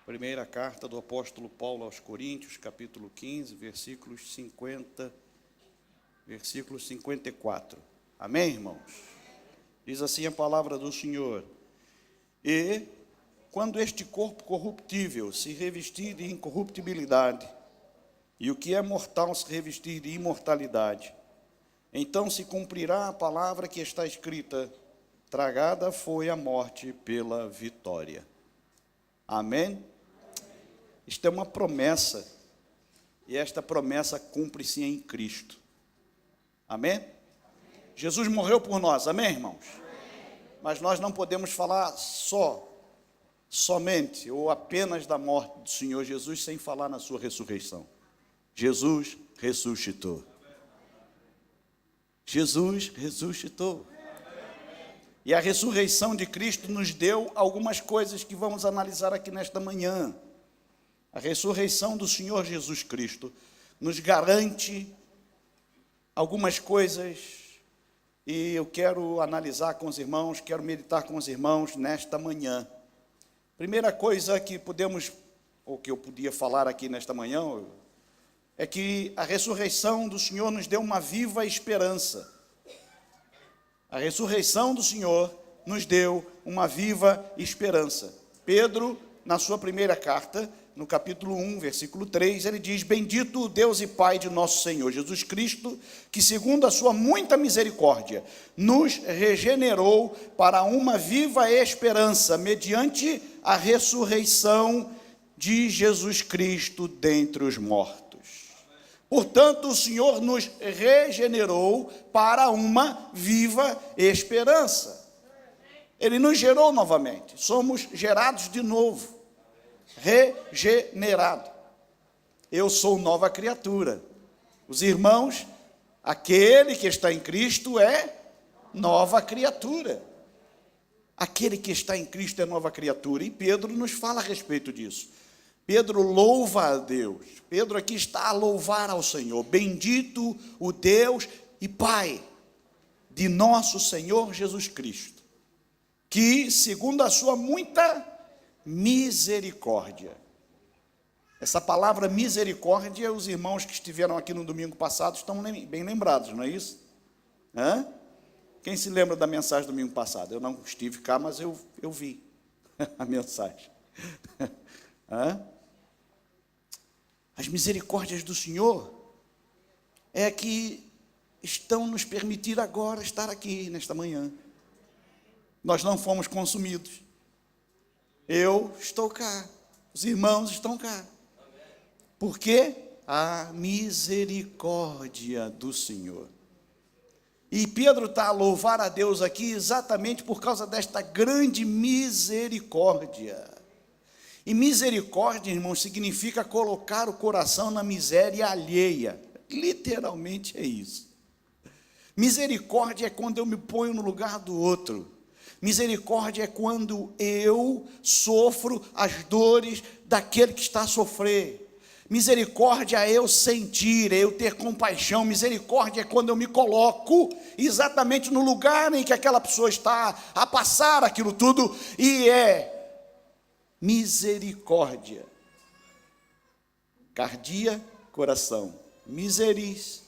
Primeira carta do apóstolo Paulo aos Coríntios, capítulo 15, versículos 54. Amém, irmãos? Diz assim a palavra do Senhor: E quando este corpo corruptível se revestir de incorruptibilidade, e o que é mortal se revestir de imortalidade, então se cumprirá a palavra que está escrita: tragada foi a morte pela vitória. Amém? Isto é uma promessa, e esta promessa cumpre-se em Cristo. Amém? Jesus morreu por nós, amém, irmãos? Mas nós não podemos falar somente ou apenas da morte do Senhor Jesus sem falar na sua ressurreição. Jesus ressuscitou. Jesus ressuscitou. E a ressurreição de Cristo nos deu algumas coisas que vamos analisar aqui nesta manhã. A ressurreição do Senhor Jesus Cristo nos garante algumas coisas, e eu quero analisar com os irmãos, quero meditar com os irmãos nesta manhã. Primeira coisa que podemos, ou que eu podia falar aqui nesta manhã, é que a ressurreição do Senhor nos deu uma viva esperança. A ressurreição do Senhor nos deu uma viva esperança. Pedro, na sua primeira carta, no capítulo 1, versículo 3, ele diz: Bendito o Deus e Pai de nosso Senhor Jesus Cristo, que segundo a sua muita misericórdia, nos regenerou para uma viva esperança, mediante a ressurreição de Jesus Cristo dentre os mortos. Portanto, o Senhor nos regenerou para uma viva esperança. Ele nos gerou novamente, somos gerados de novo. Regenerado. Eu sou nova criatura. Os irmãos, aquele que está em Cristo é nova criatura. Aquele que está em Cristo é nova criatura. E Pedro nos fala a respeito disso. Pedro louva a Deus. Pedro aqui está a louvar ao Senhor. Bendito o Deus e Pai de nosso Senhor Jesus Cristo, que segundo a sua muita misericórdia. Essa palavra misericórdia, os irmãos que estiveram aqui no domingo passado estão bem lembrados, não é isso? Quem se lembra da mensagem do domingo passado? Eu não estive cá, mas eu vi a mensagem. As misericórdias do Senhor é que estão nos permitir agora estar aqui nesta manhã. Nós não fomos consumidos. Eu estou cá, os irmãos estão cá. Por quê? A misericórdia do Senhor. E Pedro está a louvar a Deus aqui exatamente por causa desta grande misericórdia. E misericórdia, irmãos, significa colocar o coração na miséria alheia. Literalmente é isso. Misericórdia é quando eu me ponho no lugar do outro. Misericórdia é quando eu sofro as dores daquele que está a sofrer. Misericórdia é eu sentir, é eu ter compaixão. Misericórdia é quando eu me coloco exatamente no lugar em que aquela pessoa está a passar aquilo tudo, e é misericórdia. Cardia, coração. Miseris.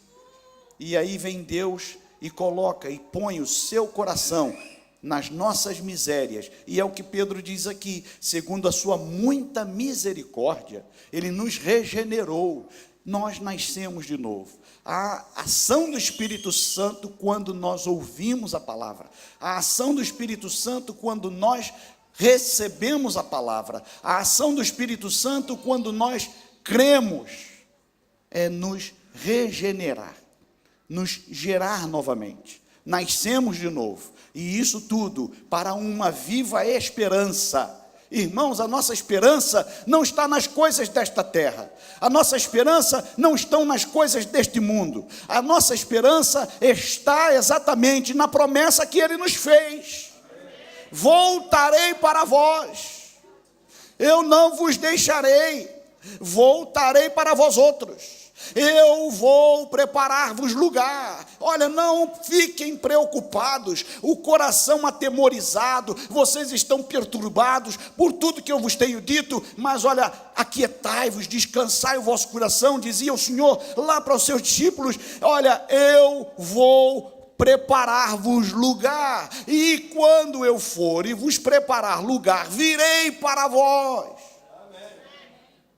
E aí vem Deus e coloca e põe o seu coração nas nossas misérias, e é o que Pedro diz aqui: segundo a sua muita misericórdia, ele nos regenerou, nós nascemos de novo. A ação do Espírito Santo quando nós ouvimos a palavra, a ação do Espírito Santo quando nós recebemos a palavra, a ação do Espírito Santo quando nós cremos, é nos regenerar, nos gerar novamente. Nascemos de novo, e isso tudo para uma viva esperança. Irmãos, a nossa esperança não está nas coisas desta terra, a nossa esperança não está nas coisas deste mundo, a nossa esperança está exatamente na promessa que Ele nos fez: voltarei para vós, eu não vos deixarei, voltarei para vós outros. Eu vou preparar-vos lugar. Olha, não fiquem preocupados, o coração atemorizado, vocês estão perturbados por tudo que eu vos tenho dito, mas olha, aquietai-vos, descansai o vosso coração, dizia o Senhor lá para os seus discípulos. Olha, eu vou preparar-vos lugar, e quando eu for e vos preparar lugar, virei para vós. Amém.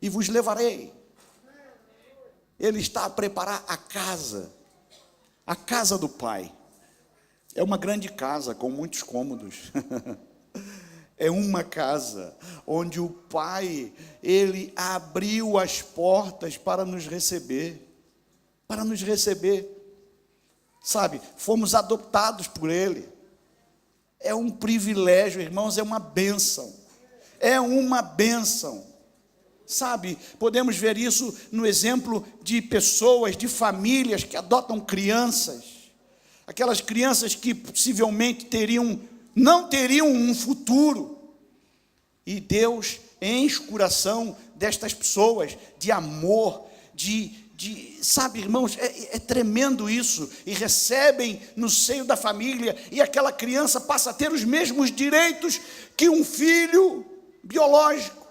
E vos levarei. Ele está a preparar a casa do Pai. É uma grande casa com muitos cômodos. É uma casa onde o Pai, Ele abriu as portas para nos receber. Para nos receber. Sabe, fomos adoptados por Ele. É um privilégio, irmãos, é uma bênção. É uma bênção. Sabe, podemos ver isso no exemplo de pessoas, de famílias que adotam crianças. Aquelas crianças que possivelmente não teriam um futuro. E Deus enche o coração destas pessoas de amor, sabe, irmãos, é tremendo isso. E recebem no seio da família, e aquela criança passa a ter os mesmos direitos que um filho biológico.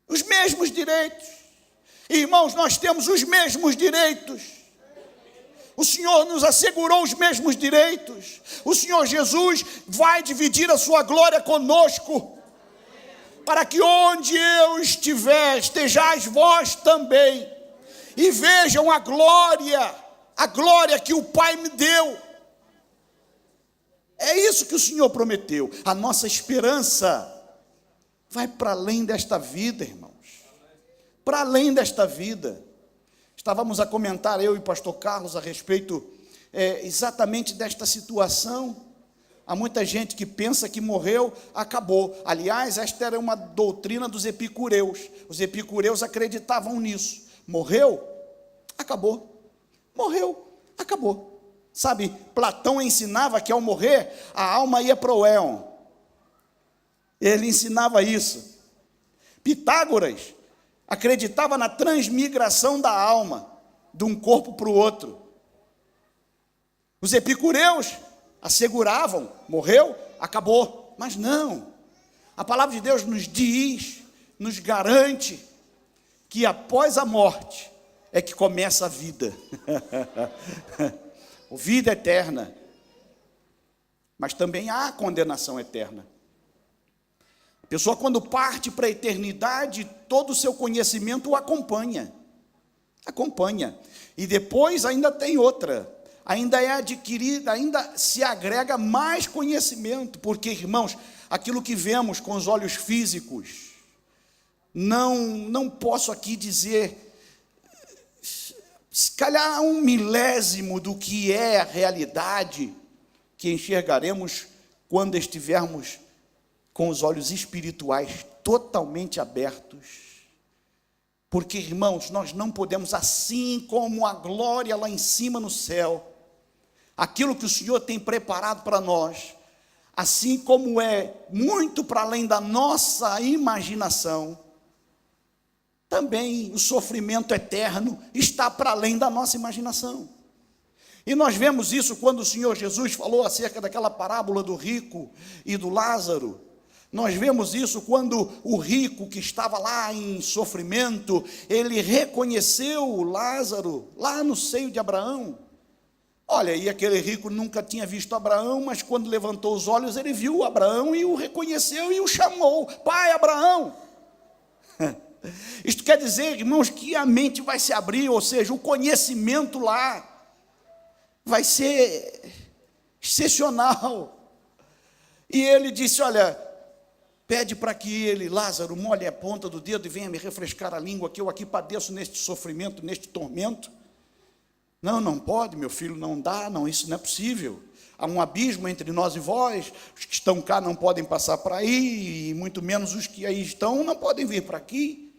Os mesmos direitos. Irmãos, nós temos os mesmos direitos. O Senhor nos assegurou os mesmos direitos. O Senhor Jesus vai dividir a sua glória conosco, para que onde eu estiver, estejais vós também, e vejam a glória que o Pai me deu. É isso que o Senhor prometeu. A nossa esperança vai para além desta vida, irmãos. Para além desta vida. Estávamos a comentar, eu e o pastor Carlos, a respeito exatamente desta situação. Há muita gente que pensa que morreu, acabou. Aliás, esta era uma doutrina dos epicureus. Os epicureus acreditavam nisso. Morreu, acabou. Morreu, acabou. Sabe, Platão ensinava que ao morrer, a alma ia para o éon. Ele ensinava isso. Pitágoras acreditava na transmigração da alma, de um corpo para o outro. Os epicureus asseguravam, morreu, acabou. Mas não. A palavra de Deus nos diz, nos garante, que após a morte é que começa a vida. A vida eterna. Mas também há condenação eterna. A pessoa, quando parte para a eternidade, todo o seu conhecimento o acompanha. Acompanha. E depois ainda tem outra. Ainda é adquirida, ainda se agrega mais conhecimento. Porque, irmãos, aquilo que vemos com os olhos físicos, não posso aqui dizer, se calhar 1/1000 do que é a realidade que enxergaremos quando estivermos com os olhos espirituais totalmente abertos. Porque, irmãos, nós não podemos, assim como a glória lá em cima no céu, aquilo que o Senhor tem preparado para nós, assim como é muito para além da nossa imaginação, também o sofrimento eterno está para além da nossa imaginação. E nós vemos isso quando o Senhor Jesus falou acerca daquela parábola do rico e do Lázaro. Nós vemos isso quando o rico que estava lá em sofrimento, ele reconheceu o Lázaro lá no seio de Abraão. Olha, e aquele rico nunca tinha visto Abraão, mas quando levantou os olhos, ele viu Abraão e o reconheceu e o chamou: Pai Abraão. Isto quer dizer, irmãos, que a mente vai se abrir, ou seja, o conhecimento lá vai ser excepcional. E ele disse: olha, pede para que ele, Lázaro, molhe a ponta do dedo e venha me refrescar a língua, que eu aqui padeço neste sofrimento, neste tormento. Não pode, meu filho, não dá, não, isso não é possível. Há um abismo entre nós e vós, os que estão cá não podem passar para aí, e muito menos os que aí estão não podem vir para aqui.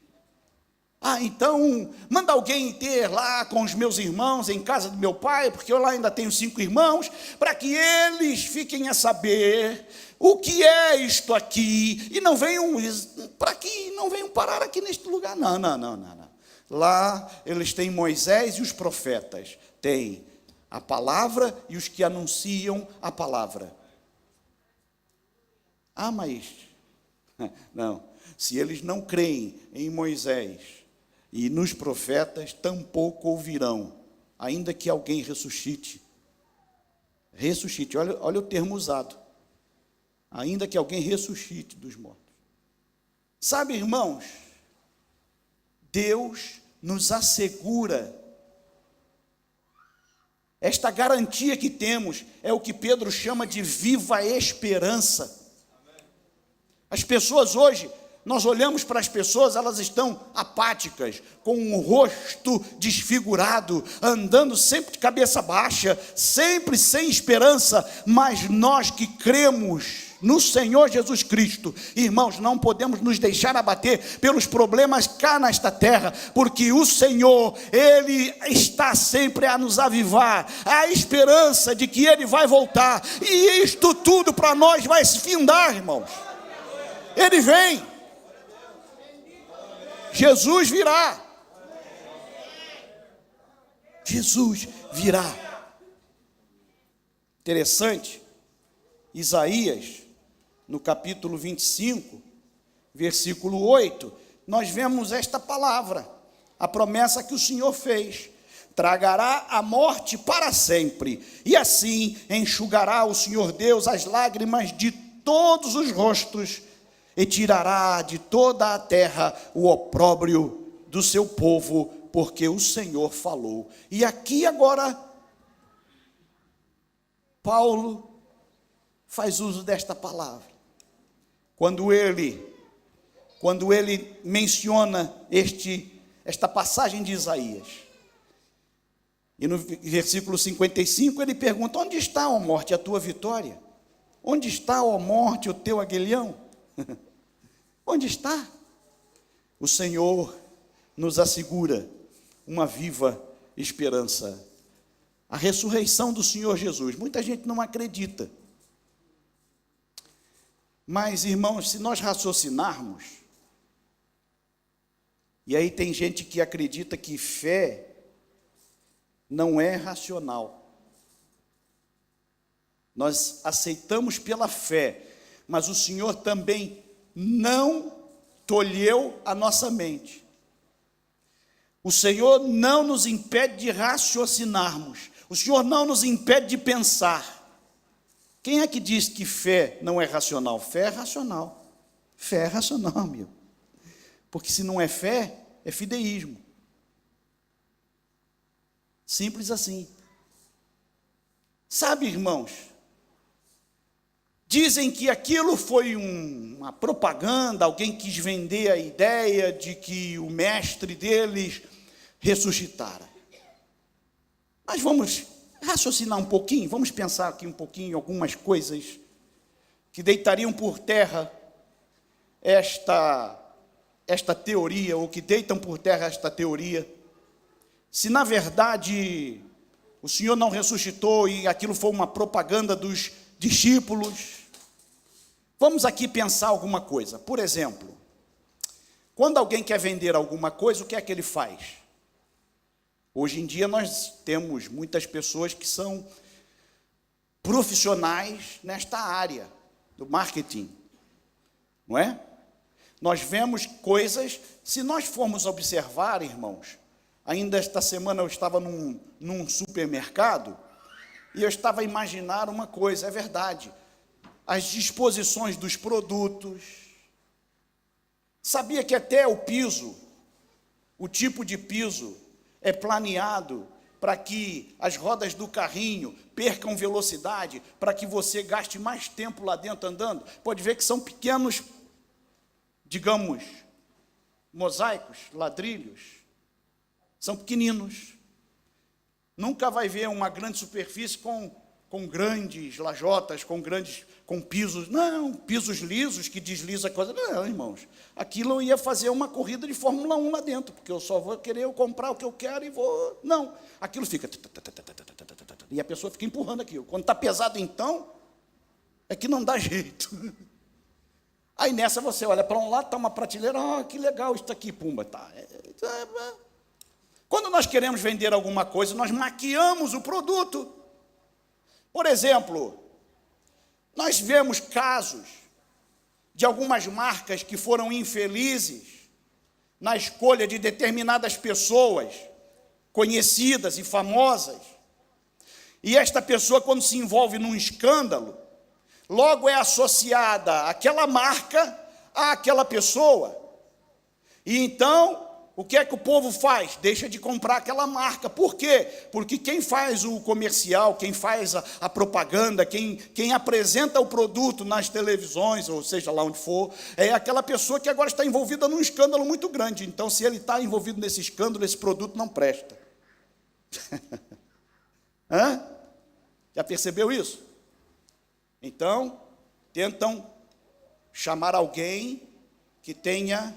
Então, manda alguém ter lá com os meus irmãos em casa do meu pai, porque eu lá ainda tenho 5 irmãos, para que eles fiquem a saber o que é isto aqui, e não venham, para que não venham parar aqui neste lugar. Não. Lá eles têm Moisés e os profetas. Tem a palavra e os que anunciam a palavra. Ah, mas... Não. Se eles não creem em Moisés e nos profetas, tampouco ouvirão, ainda que alguém ressuscite. Ressuscite, olha o termo usado. Ainda que alguém ressuscite dos mortos. Sabe, irmãos, Deus nos assegura. Esta garantia que temos é o que Pedro chama de viva esperança. As pessoas hoje, nós olhamos para as pessoas, elas estão apáticas, com o rosto desfigurado, andando sempre de cabeça baixa, sempre sem esperança, mas nós que cremos no Senhor Jesus Cristo, irmãos, não podemos nos deixar abater pelos problemas cá nesta terra, porque o Senhor, Ele está sempre a nos avivar, a esperança de que Ele vai voltar, e isto tudo para nós vai se findar, irmãos. Ele vem, Jesus virá, Jesus virá. Interessante, Isaías, no capítulo 25, versículo 8, nós vemos esta palavra, a promessa que o Senhor fez: tragará a morte para sempre, e assim enxugará o Senhor Deus as lágrimas de todos os rostos, e tirará de toda a terra o opróbrio do seu povo, porque o Senhor falou. E aqui agora, Paulo faz uso desta palavra. Quando ele menciona esta passagem de Isaías, e no versículo 55 ele pergunta: onde está, ó morte, a tua vitória? Onde está, ó morte, o teu aguilhão? Onde está? O Senhor nos assegura uma viva esperança. A ressurreição do Senhor Jesus. Muita gente não acredita. Mas, irmãos, se nós raciocinarmos, e aí tem gente que acredita que fé não é racional. Nós aceitamos pela fé, mas o Senhor também não tolheu a nossa mente. O Senhor não nos impede de raciocinarmos. O Senhor não nos impede de pensar. Quem é que diz que fé não é racional? Fé é racional. Fé é racional, meu. Porque se não é fé, é fideísmo. Simples assim. Sabe, irmãos, dizem que aquilo foi uma propaganda, alguém quis vender a ideia de que o mestre deles ressuscitara. Mas vamos raciocinar um pouquinho, vamos pensar aqui um pouquinho em algumas coisas que deitariam por terra esta teoria, ou que deitam por terra esta teoria. Se na verdade o Senhor não ressuscitou e aquilo foi uma propaganda dos discípulos, vamos aqui pensar alguma coisa. Por exemplo, quando alguém quer vender alguma coisa, o que é que ele faz? Hoje em dia nós temos muitas pessoas que são profissionais nesta área do marketing, não é? Nós vemos coisas, se nós formos observar, irmãos, ainda esta semana eu estava num supermercado e eu estava a imaginar uma coisa, é verdade, as disposições dos produtos. Sabia que até o piso, o tipo de piso, é planeado para que as rodas do carrinho percam velocidade, para que você gaste mais tempo lá dentro andando. Pode ver que são pequenos, digamos, mosaicos, ladrilhos. São pequeninos. Nunca vai ver uma grande superfície com grandes lajotas, com pisos, não, pisos lisos que desliza a coisa. Não, irmãos, aquilo eu ia fazer uma corrida de Fórmula 1 lá dentro, porque eu só vou querer comprar o que eu quero e vou... Não, aquilo fica... E a pessoa fica empurrando aquilo. Quando está pesado, então, é que não dá jeito. Aí nessa você olha para um lado, está uma prateleira, que legal isso aqui, pumba, tá. Quando nós queremos vender alguma coisa, nós maquiamos o produto. Por exemplo, nós vemos casos de algumas marcas que foram infelizes na escolha de determinadas pessoas conhecidas e famosas. E esta pessoa, quando se envolve num escândalo, logo é associada aquela marca àquela pessoa. E então, o que é que o povo faz? Deixa de comprar aquela marca. Por quê? Porque quem faz o comercial, quem faz a propaganda, quem apresenta o produto nas televisões, ou seja lá onde for, é aquela pessoa que agora está envolvida num escândalo muito grande. Então, se ele está envolvido nesse escândalo, esse produto não presta. Hã? Já percebeu isso? Então, tentam chamar alguém que tenha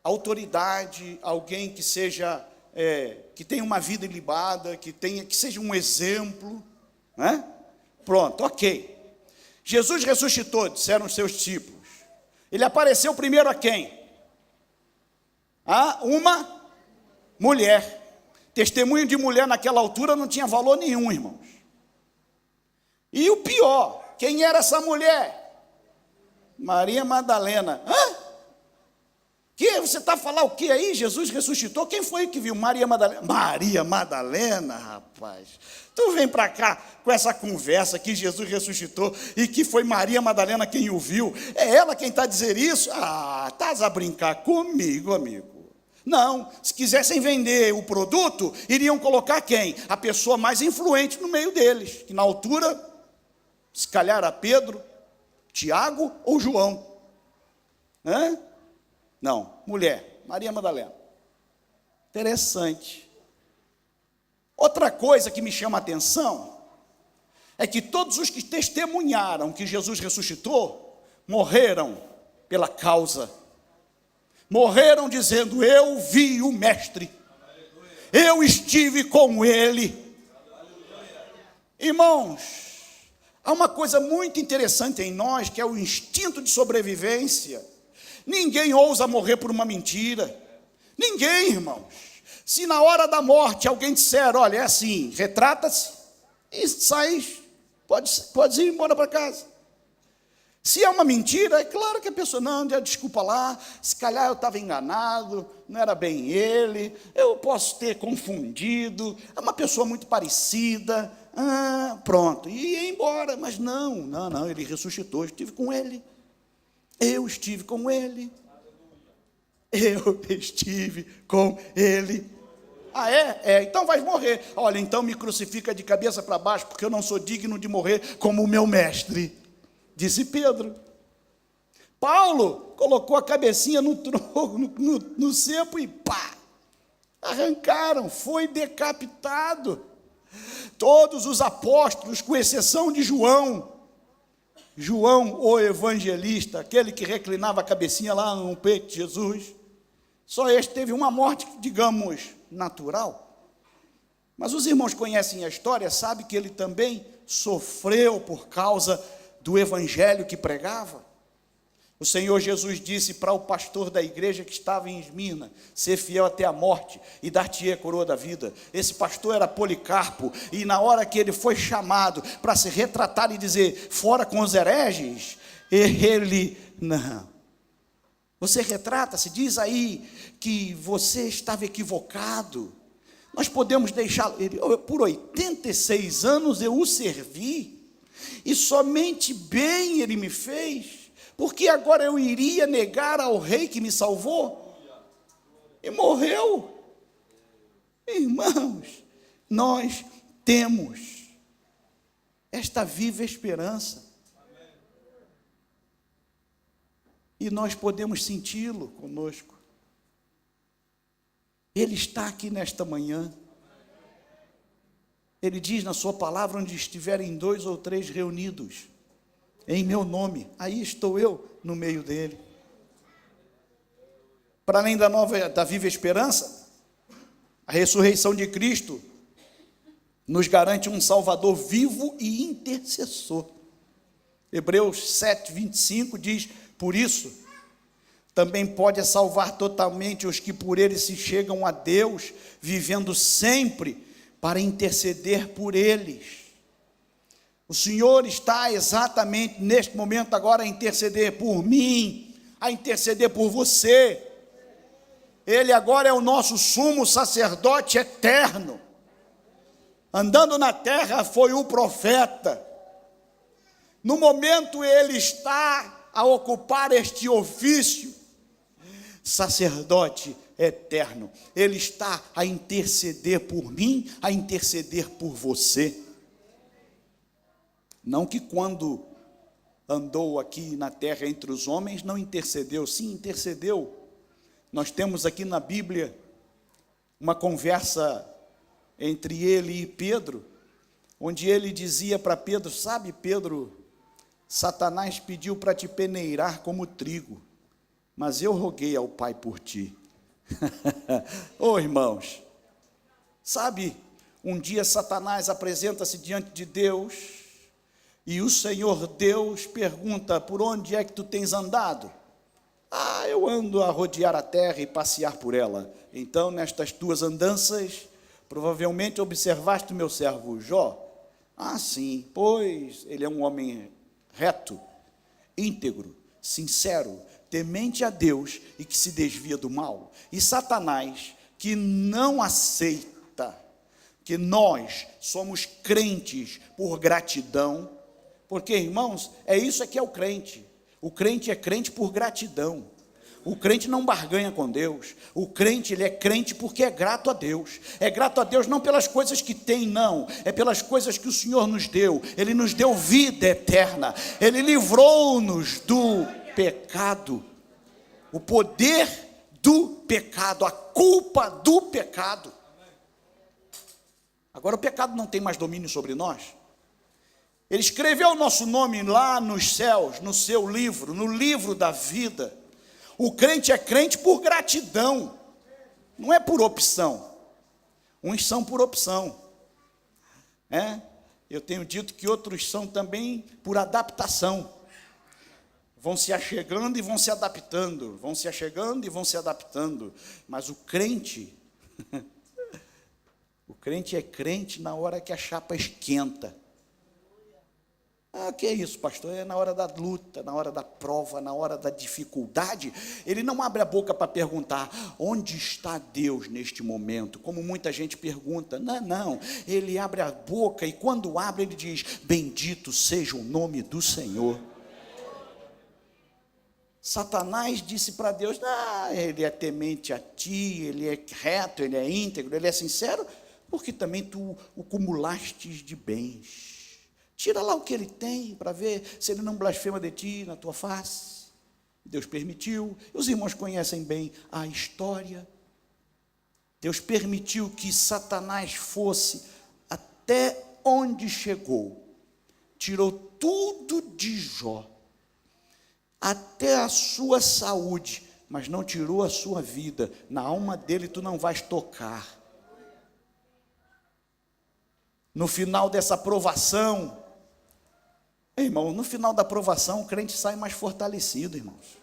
autoridade, alguém que seja, que tenha uma vida ilibada, que seja um exemplo, né? Pronto, ok. Jesus ressuscitou, disseram os seus discípulos. Ele apareceu primeiro a quem? A uma mulher. Testemunho de mulher naquela altura não tinha valor nenhum, irmãos. E o pior, quem era essa mulher? Maria Madalena. Hã? Que você está a falar o que aí? Jesus ressuscitou? Quem foi que viu? Maria Madalena. Maria Madalena, rapaz. Tu vem para cá com essa conversa que Jesus ressuscitou e que foi Maria Madalena quem o viu. É ela quem está a dizer isso? Ah, estás a brincar comigo, amigo. Não, se quisessem vender o produto, iriam colocar quem? A pessoa mais influente no meio deles, que na altura, se calhar era Pedro, Tiago ou João. Hã? Não, mulher, Maria Madalena. Interessante. Outra coisa que me chama a atenção é que todos os que testemunharam que Jesus ressuscitou morreram pela causa. Morreram dizendo: eu vi o Mestre, eu estive com ele. Irmãos, há uma coisa muito interessante em nós, que é o instinto de sobrevivência. Ninguém ousa morrer por uma mentira. Ninguém, irmãos. Se na hora da morte alguém disser: olha, é assim, retrata-se e sai, pode ir embora para casa. Se é uma mentira, é claro que a pessoa, não, desculpa lá, se calhar eu estava enganado, não era bem ele, eu posso ter confundido, é uma pessoa muito parecida, pronto, e ia embora. Mas não, ele ressuscitou, eu estive com ele. Eu estive com ele. Eu estive com ele. Ah, é? Então vai morrer. Olha, então me crucifica de cabeça para baixo, porque eu não sou digno de morrer como o meu mestre, disse Pedro. Paulo colocou a cabecinha no tronco, no cepo e pá, arrancaram, foi decapitado. Todos os apóstolos, com exceção de João, o evangelista, aquele que reclinava a cabecinha lá no peito de Jesus, só este teve uma morte, digamos, natural. Mas os irmãos conhecem a história, sabem que ele também sofreu por causa do evangelho que pregava. O Senhor Jesus disse para o pastor da igreja que estava em Esmirna: ser fiel até a morte e dar-te-ei a coroa da vida. Esse pastor era Policarpo, e na hora que ele foi chamado para se retratar e dizer: fora com os hereges, ele, não. Você retrata-se, diz aí que você estava equivocado. Nós podemos deixar, por 86 anos eu o servi, e somente bem ele me fez. Porque agora eu iria negar ao rei que me salvou? E morreu. Irmãos, nós temos esta viva esperança. E nós podemos senti-lo conosco. Ele está aqui nesta manhã. Ele diz na sua palavra: onde estiverem 2 ou 3 reunidos em meu nome, aí estou eu no meio dele. Para além da viva esperança, a ressurreição de Cristo nos garante um Salvador vivo e intercessor. Hebreus 7:25 diz: por isso, também pode salvar totalmente os que por ele se chegam a Deus, vivendo sempre para interceder por eles. O Senhor está exatamente neste momento agora a interceder por mim, a interceder por você. Ele agora é o nosso sumo sacerdote eterno. Andando na terra foi o profeta. No momento ele está a ocupar este ofício, sacerdote eterno. Ele está a interceder por mim, a interceder por você. Não que quando andou aqui na terra entre os homens não intercedeu, sim, intercedeu. Nós temos aqui na Bíblia uma conversa entre ele e Pedro, onde ele dizia para Pedro: sabe, Pedro, Satanás pediu para te peneirar como trigo, mas eu roguei ao Pai por ti. Oh, irmãos, sabe, um dia Satanás apresenta-se diante de Deus, e o Senhor Deus pergunta: por onde é que tu tens andado? Eu ando a rodear a terra e passear por ela. Então, nestas tuas andanças, provavelmente observaste o meu servo Jó. Sim, pois ele é um homem reto, íntegro, sincero, temente a Deus e que se desvia do mal. E Satanás, que não aceita que nós somos crentes por gratidão, porque, irmãos, é isso que é o crente. O crente é crente por gratidão. O crente não barganha com Deus. O crente, ele é crente porque é grato a Deus. É grato a Deus não pelas coisas que tem, não. É pelas coisas que o Senhor nos deu. Ele nos deu vida eterna. Ele livrou-nos do pecado. O poder do pecado, a culpa do pecado. Agora o pecado não tem mais domínio sobre nós. Ele escreveu o nosso nome lá nos céus, no seu livro, no livro da vida. O crente é crente por gratidão, não é por opção. Uns são por opção. Eu tenho dito que outros são também por adaptação. Vão se achegando e vão se adaptando, vão se achegando e vão se adaptando. Mas o crente é crente na hora que a chapa esquenta. Que é isso, pastor? É na hora da luta, na hora da prova, na hora da dificuldade. Ele não abre a boca para perguntar: onde está Deus neste momento? Como muita gente pergunta. Não. Ele abre a boca e quando abre ele diz: bendito seja o nome do Senhor. Satanás disse para Deus: ele é temente a ti, ele é reto, ele é íntegro, ele é sincero, porque também tu o cumulastes de bens. Tira lá o que ele tem, para ver se ele não blasfema de ti na tua face. Deus permitiu. Os irmãos conhecem bem a história. Deus permitiu que Satanás fosse até onde chegou. Tirou tudo de Jó, até a sua saúde, mas não tirou a sua vida. Na alma dele tu não vais tocar. No final dessa provação, irmão, no final da provação o crente sai mais fortalecido, irmãos.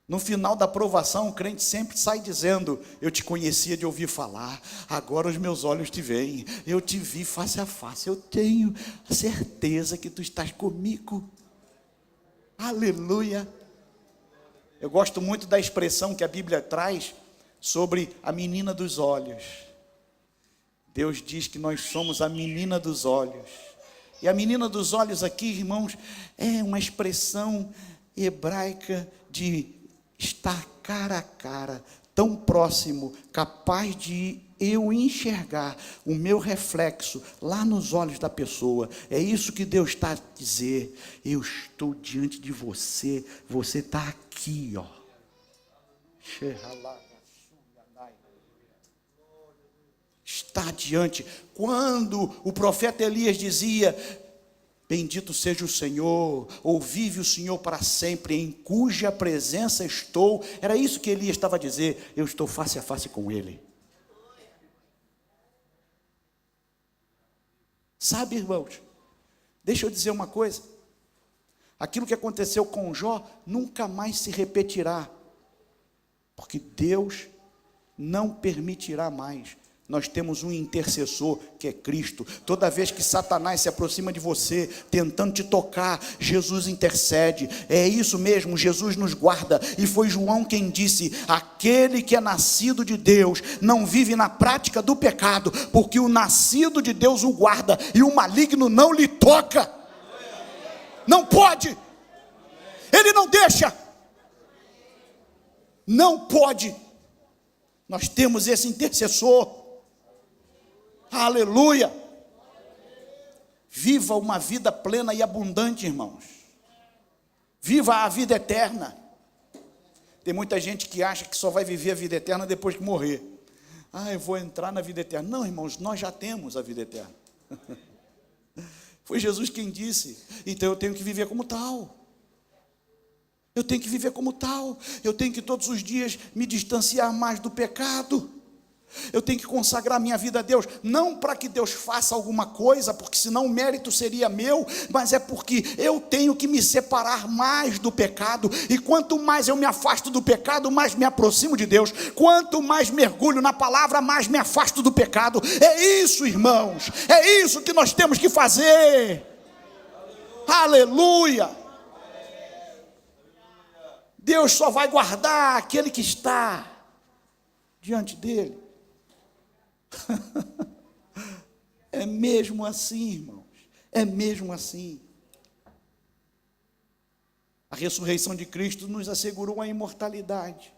No final da provação o crente sempre sai dizendo: eu te conhecia de ouvir falar, agora os meus olhos te veem, eu te vi face a face, eu tenho a certeza que tu estás comigo. Aleluia. Eu gosto muito da expressão que a Bíblia traz sobre a menina dos olhos. Deus diz que nós somos a menina dos olhos. E a menina dos olhos aqui, irmãos, é uma expressão hebraica de estar cara a cara, tão próximo, capaz de eu enxergar o meu reflexo lá nos olhos da pessoa. É isso que Deus está a dizer: eu estou diante de você, você está aqui, ó. Está diante. Quando o profeta Elias dizia: bendito seja o Senhor, ou vive o Senhor para sempre, em cuja presença estou, era isso que Elias estava a dizer: eu estou face a face com ele. Sabe, irmãos, deixa eu dizer uma coisa: Aquilo que aconteceu com Jó nunca mais se repetirá, porque Deus não permitirá mais. Nós temos um intercessor, que é Cristo. Toda vez que Satanás se aproxima de você, tentando te tocar, Jesus intercede. É isso mesmo, Jesus nos guarda. E foi João quem disse: aquele que é nascido de Deus não vive na prática do pecado, porque o nascido de Deus o guarda, e o maligno não lhe toca. Não pode. Ele não deixa. Não pode. Nós temos esse intercessor. Aleluia. Viva uma vida plena e abundante, irmãos. Viva a vida eterna. Tem muita gente que acha que só vai viver a vida eterna depois que morrer. Eu vou entrar na vida eterna. Não, irmãos, nós já temos a vida eterna. Foi Jesus quem disse. Então eu tenho que viver como tal. Eu tenho que viver como tal. Eu tenho que todos os dias me distanciar mais do pecado. Eu tenho que consagrar minha vida a Deus, não para que Deus faça alguma coisa, porque senão o mérito seria meu, mas é porque eu tenho que me separar mais do pecado, e quanto mais eu me afasto do pecado, mais me aproximo de Deus. Quanto mais mergulho na palavra, mais me afasto do pecado. É isso, irmãos, é isso que nós temos que fazer. Aleluia. Deus só vai guardar aquele que está diante dele. É mesmo assim, irmãos. É mesmo assim. A ressurreição de Cristo nos assegurou a imortalidade.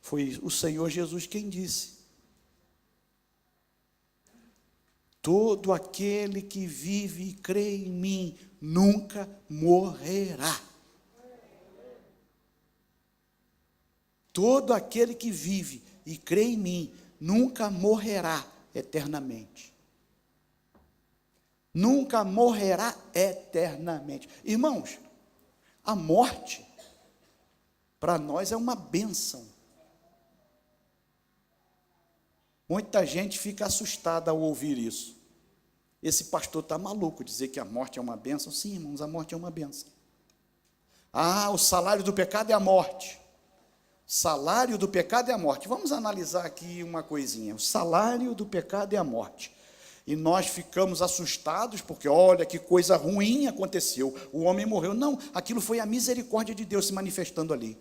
Foi o Senhor Jesus quem disse: todo aquele que vive e crê em mim nunca morrerá. Todo aquele que vive e crê em mim nunca morrerá eternamente. Nunca morrerá eternamente. Irmãos, a morte para nós é uma bênção. Muita gente fica assustada ao ouvir isso. Esse pastor está maluco dizer que a morte é uma bênção. Sim, irmãos, a morte é uma bênção. O salário do pecado é a morte. Salário do pecado é a morte. Vamos analisar aqui uma coisinha. O salário do pecado é a morte. E nós ficamos assustados porque, olha, que coisa ruim aconteceu. O homem morreu. Não, aquilo foi a misericórdia de Deus se manifestando ali.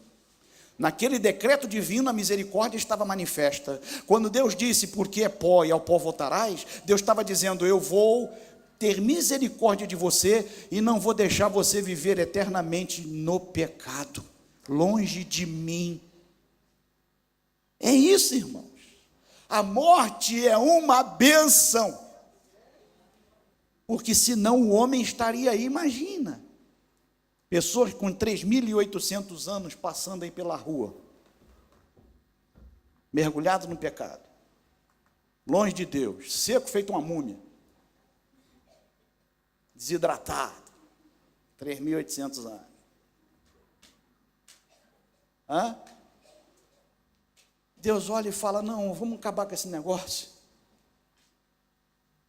Naquele decreto divino, a misericórdia estava manifesta. Quando Deus disse, porque é pó e ao pó voltarás, Deus estava dizendo, eu vou ter misericórdia de você e não vou deixar você viver eternamente no pecado, longe de mim. É isso, irmãos. A morte é uma bênção. Porque senão o homem estaria aí, imagina. Pessoas com 3.800 anos passando aí pela rua. Mergulhado no pecado. Longe de Deus. Seco feito uma múmia. Desidratado. 3.800 anos. Deus olha e fala, não, vamos acabar com esse negócio.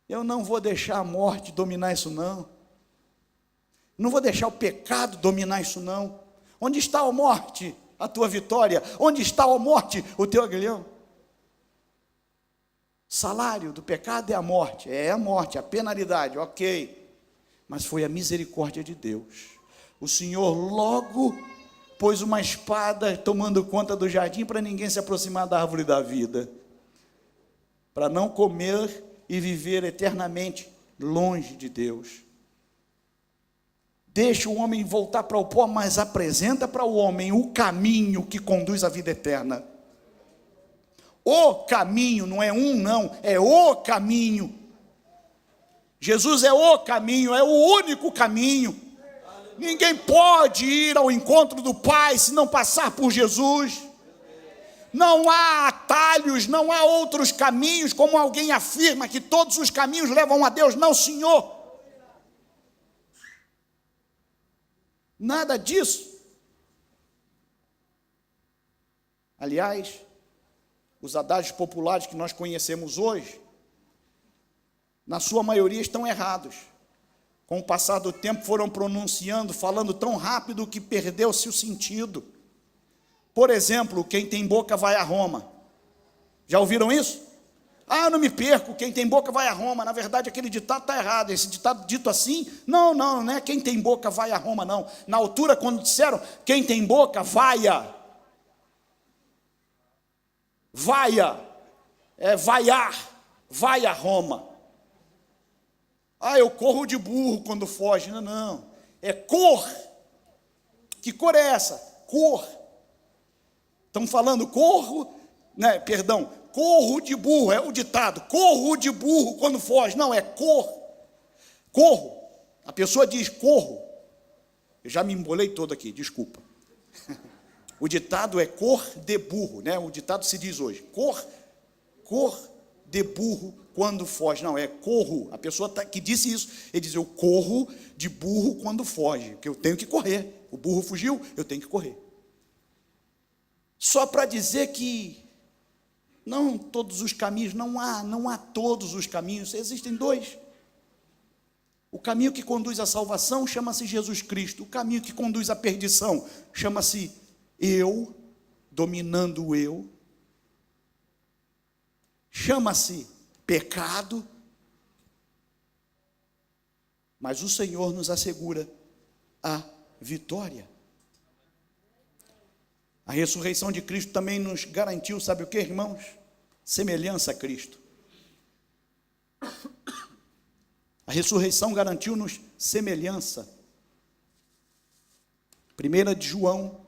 Eu não vou deixar a morte dominar isso não. Não vou deixar o pecado dominar isso não. Onde está a morte, a tua vitória? Onde está a morte, o teu aguilhão? Salário do pecado é a morte. É a morte, a penalidade, ok. Mas foi a misericórdia de Deus. O Senhor logo pôs uma espada tomando conta do jardim para ninguém se aproximar da árvore da vida, para não comer e viver eternamente longe de Deus. Deixa o homem voltar para o pó, mas apresenta para o homem o caminho que conduz à vida eterna. O caminho, não é um não, é o caminho. Jesus é o caminho, é o único caminho. Ninguém pode ir ao encontro do Pai se não passar por Jesus. Não há atalhos, não há outros caminhos, como alguém afirma que todos os caminhos levam a Deus. Não, Senhor. Nada disso. Aliás, os adágios populares que nós conhecemos hoje, na sua maioria estão errados. Com o passar do tempo foram pronunciando, falando tão rápido que perdeu-se o sentido. Por exemplo, quem tem boca vai a Roma. Já ouviram isso? Ah, eu não me perco, quem tem boca vai a Roma. Na verdade, aquele ditado está errado. Esse ditado dito assim, não é quem tem boca vai a Roma, não. Na altura, quando disseram, quem tem boca, vaia. Vaia, vaiar, vai a Roma. Ah, eu corro de burro quando foge. Não, é cor. Que cor é essa? Cor. Estão falando corro, corro de burro, é o ditado, corro de burro quando foge. Não, é cor. Corro. A pessoa diz corro. Eu já me embolei todo aqui, desculpa. O ditado é cor de burro, né? O ditado se diz hoje, cor de burro quando foge. Não, é corro. A pessoa que disse isso, ele diz, eu corro de burro quando foge, porque eu tenho que correr. O burro fugiu, eu tenho que correr. Só para dizer que não todos os caminhos, não há todos os caminhos, existem dois. O caminho que conduz à salvação chama-se Jesus Cristo. O caminho que conduz à perdição chama-se eu, dominando o eu. Chama-se pecado. Mas o Senhor nos assegura a vitória. A ressurreição de Cristo também nos garantiu, sabe o que, irmãos? Semelhança a Cristo. A ressurreição garantiu-nos semelhança. 1 de João,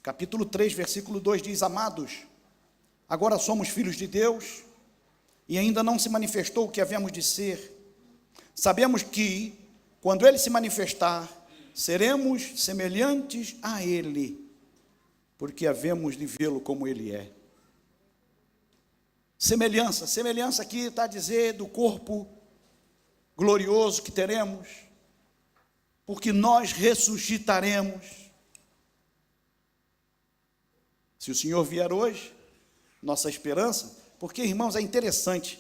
capítulo 3, versículo 2 diz, amados, agora somos filhos de Deus, e ainda não se manifestou o que havemos de ser. Sabemos que, quando Ele se manifestar, seremos semelhantes a Ele, porque havemos de vê-lo como Ele é. Semelhança aqui está a dizer do corpo glorioso que teremos, porque nós ressuscitaremos. Se o Senhor vier hoje, nossa esperança, porque, irmãos, é interessante.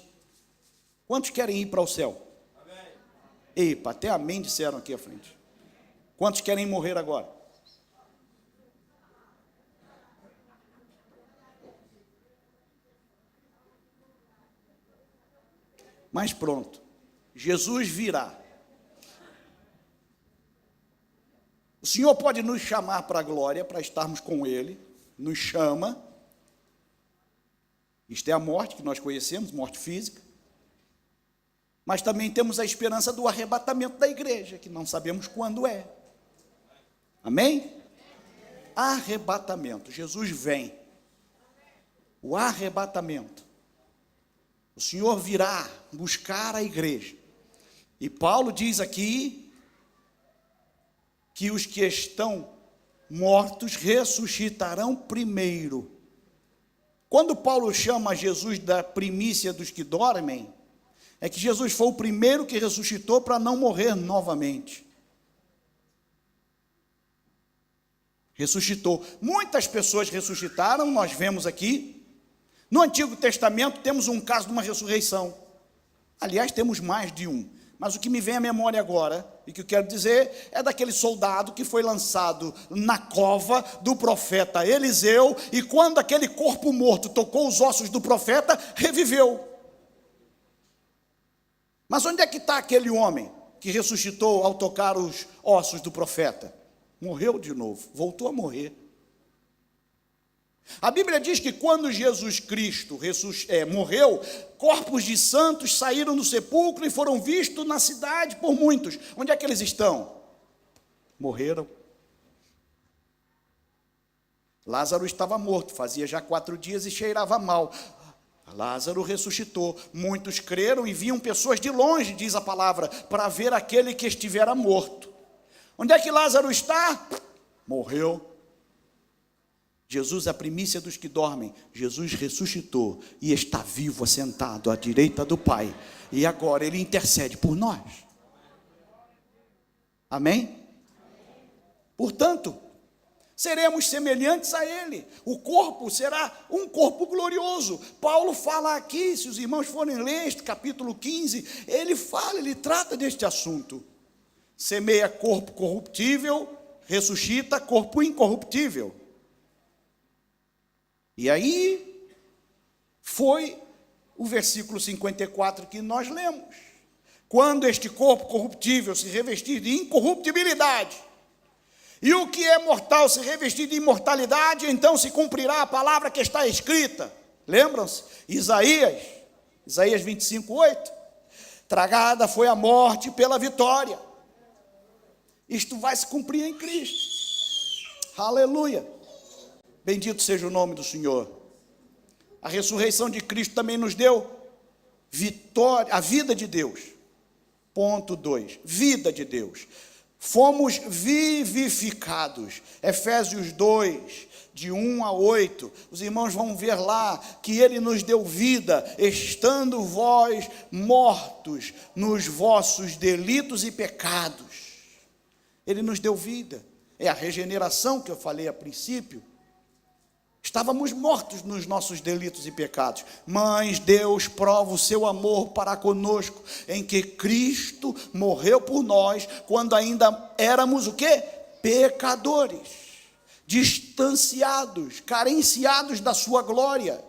Quantos querem ir para o céu? Amém. Epa, até amém disseram aqui à frente. Quantos querem morrer agora? Mas pronto, Jesus virá. O Senhor pode nos chamar para a glória, para estarmos com Ele, nos chama. Isto é a morte que nós conhecemos, morte física. Mas também temos a esperança do arrebatamento da igreja, que não sabemos quando é. Amém? Arrebatamento, Jesus vem. O arrebatamento. O Senhor virá buscar a igreja. E Paulo diz aqui que os que estão mortos ressuscitarão primeiro. Quando Paulo chama Jesus da primícia dos que dormem, é que Jesus foi o primeiro que ressuscitou para não morrer novamente. Ressuscitou. Muitas pessoas ressuscitaram, nós vemos aqui. No Antigo Testamento temos um caso de uma ressurreição. Aliás, temos mais de um. Mas o que me vem à memória agora, e que eu quero dizer, é daquele soldado que foi lançado na cova do profeta Eliseu, e quando aquele corpo morto tocou os ossos do profeta, reviveu. Mas onde é que está aquele homem que ressuscitou ao tocar os ossos do profeta? Morreu de novo, voltou a morrer. A Bíblia diz que quando Jesus Cristo morreu, corpos de santos saíram do sepulcro e foram vistos na cidade por muitos. Onde é que eles estão? Morreram. Lázaro estava morto, fazia já 4 dias e cheirava mal. Lázaro ressuscitou. Muitos creram e viam pessoas de longe, diz a palavra, para ver aquele que estivera morto. Onde é que Lázaro está? Morreu. Jesus é a primícia dos que dormem. Jesus ressuscitou e está vivo, assentado à direita do Pai. E agora Ele intercede por nós. Amém? Portanto, seremos semelhantes a Ele. O corpo será um corpo glorioso. Paulo fala aqui, se os irmãos forem ler este capítulo 15, ele trata deste assunto. semeia corpo corruptível, ressuscita corpo incorruptível. E aí foi o versículo 54 que nós lemos. Quando este corpo corruptível se revestir de incorruptibilidade, e o que é mortal se revestir de imortalidade, então se cumprirá a palavra que está escrita. Lembram-se? Isaías 25, 8. Tragada foi a morte pela vitória. Isto vai se cumprir em Cristo. Aleluia. Bendito seja o nome do Senhor. A ressurreição de Cristo também nos deu vitória, a vida de Deus. Ponto 2. Vida de Deus. Fomos vivificados. Efésios 2, de 1 a 8. Os irmãos vão ver lá que ele nos deu vida, estando vós mortos nos vossos delitos e pecados. Ele nos deu vida. É a regeneração que eu falei a princípio. Estávamos mortos nos nossos delitos e pecados, mas Deus prova o seu amor para conosco, em que Cristo morreu por nós, quando ainda éramos o quê? Pecadores, distanciados, carenciados da sua glória.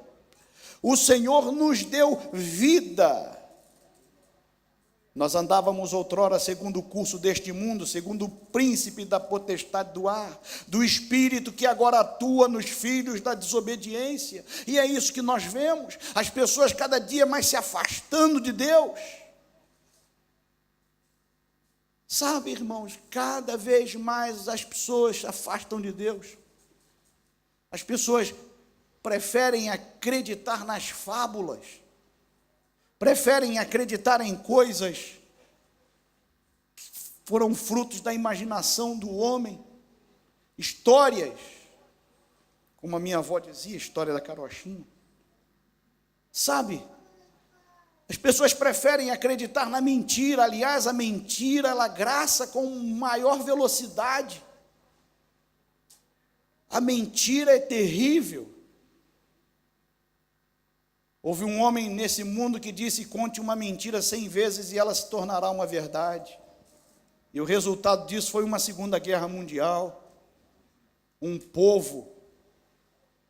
O Senhor nos deu vida. Nós andávamos outrora segundo o curso deste mundo, segundo o príncipe da potestade do ar, do espírito que agora atua nos filhos da desobediência. E é isso que nós vemos, as pessoas cada dia mais se afastando de Deus. Sabe, irmãos, cada vez mais as pessoas se afastam de Deus. As pessoas preferem acreditar nas fábulas, preferem acreditar em coisas que foram frutos da imaginação do homem, histórias, como a minha avó dizia, história da carochinha. Sabe, as pessoas preferem acreditar na mentira. Aliás, a mentira, ela graça com maior velocidade. A mentira é terrível. Houve um homem nesse mundo que disse: conte uma mentira 100 vezes e ela se tornará uma verdade. E o resultado disso foi uma Segunda Guerra Mundial, um povo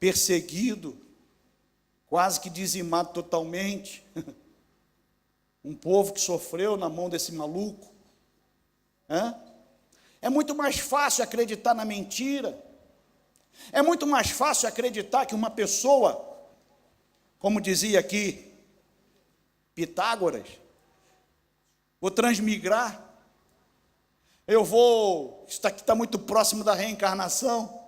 perseguido, quase que dizimado totalmente, um povo que sofreu na mão desse maluco. É muito mais fácil acreditar na mentira, é muito mais fácil acreditar que uma pessoa, como dizia aqui Pitágoras, vou transmigrar, isso aqui está muito próximo da reencarnação,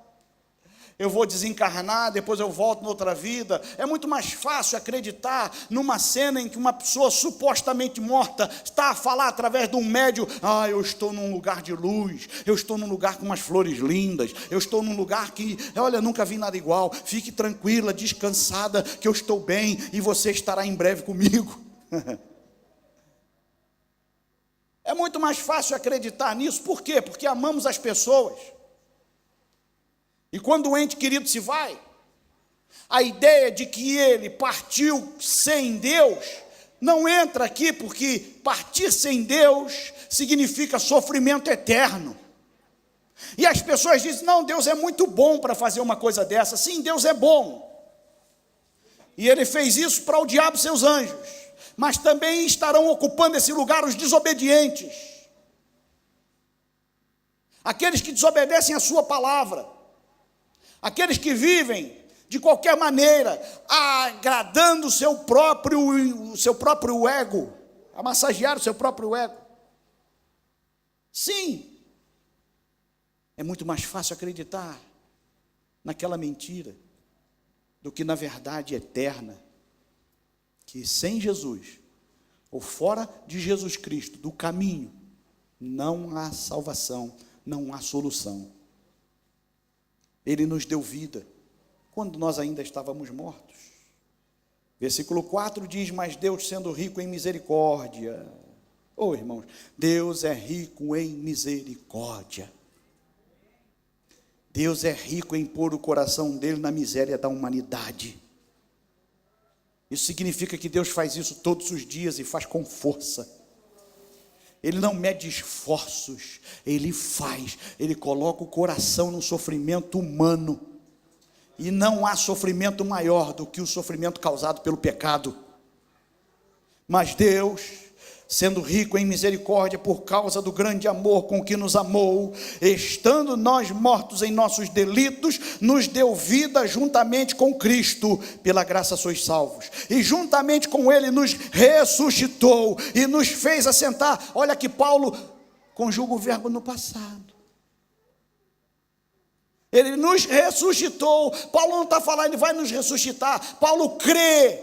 eu vou desencarnar, depois eu volto noutra vida. É muito mais fácil acreditar numa cena em que uma pessoa supostamente morta está a falar através de um médium: eu estou num lugar de luz, eu estou num lugar com umas flores lindas, eu estou num lugar que, olha, nunca vi nada igual, fique tranquila, descansada, que eu estou bem e você estará em breve comigo. É muito mais fácil acreditar nisso. Por quê? Porque amamos as pessoas. E quando o ente querido se vai, a ideia de que ele partiu sem Deus não entra aqui, porque partir sem Deus significa sofrimento eterno. E as pessoas dizem: não, Deus é muito bom para fazer uma coisa dessa. Sim, Deus é bom. E ele fez isso para o diabo e seus anjos, mas também estarão ocupando esse lugar os desobedientes, aqueles que desobedecem a sua palavra, aqueles que vivem de qualquer maneira, agradando o seu próprio ego, a massagear o seu próprio ego. Sim, é muito mais fácil acreditar naquela mentira do que na verdade eterna, que sem Jesus, ou fora de Jesus Cristo, do caminho, não há salvação, não há solução. Ele nos deu vida quando nós ainda estávamos mortos. Versículo 4 diz: mas Deus, sendo rico em misericórdia. Irmãos, Deus é rico em misericórdia. Deus é rico em pôr o coração dele na miséria da humanidade. Isso significa que Deus faz isso todos os dias e faz com força. Ele não mede esforços, ele faz, ele coloca o coração no sofrimento humano, e não há sofrimento maior do que o sofrimento causado pelo pecado. Mas Deus, sendo rico em misericórdia por causa do grande amor com que nos amou, estando nós mortos em nossos delitos, nos deu vida juntamente com Cristo, pela graça sois salvos, e juntamente com Ele nos ressuscitou, e nos fez assentar. Olha que Paulo conjuga o verbo no passado. Ele nos ressuscitou. Paulo não está falando, ele vai nos ressuscitar. Paulo crê,